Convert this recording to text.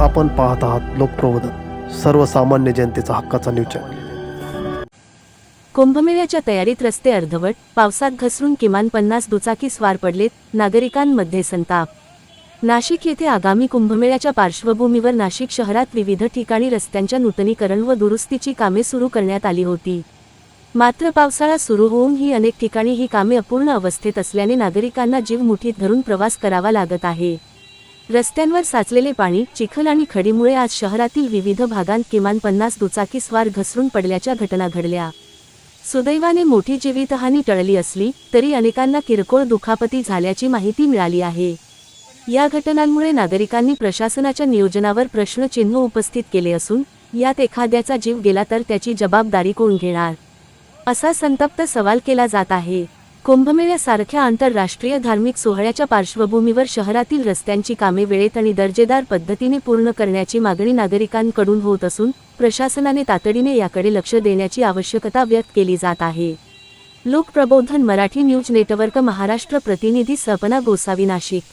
आपण पाहत आहात लोकप्रबोधन, सर्वसामान्य जनतेचा हक्काचा न्यूज चॅनल। कुंभमेळ्याच्या तयारीत रस्ते अर्धवट, पावसात घसरून किमान 50 दुचाकी स्वार पडलेत, नागरिकांमध्ये संताप। नाशिक येथे आगामी कुंभमेळ्याच्या पार्श्वभूमीवर नाशिक शहरात विविध ठिकाणी रस्त्यांच्या नूतनीकरण व दुरुस्तीची कामे सुरू करण्यात आली होती। मात्र पावसाळा सुरू होऊनही अनेक ठिकाणी ही कामे अपूर्ण अवस्थेत असल्याने नागरिकांना जीव मुठीत धरून प्रवास करावा लागत आहे। रस्त्यांवर साचलेले पाणी, चिखल आणि खडीमुळे आज शहरातील विविध भागांत किमान 50 दुचाकी स्वार घसरून पडल्याच्या घटना घडल्या। सुदैवाने मोठी जीवितहानी टळली असली तरी अनेकांना किरकोळ दुखापती झाल्याची माहिती मिळाली आहे। या घटनांमुळे नागरिकांनी प्रशासनाच्या नियोजनावर प्रश्नचिन्ह उपस्थित केले असून यात एखाद्याचा जीव गेला तर त्याची जबाबदारी कोण घेणार, असा संतप्त सवाल केला जात आहे। कुंभमेळ्यासारख्या आंतरराष्ट्रीय धार्मिक सोहळ्याच्या पार्श्वभूमीवर शहरातील रस्त्यांची कामे वेळेत आणि दर्जेदार पद्धतीने पूर्ण करण्याची मागणी नागरिकांकडून होत असून प्रशासनाने तातडीने याकडे लक्ष देण्याची आवश्यकता व्यक्त केली जात आहे। लोकप्रबोधन मराठी न्यूज नेटवर्क महाराष्ट्र प्रतिनिधी सपना गोसावी, नाशिक।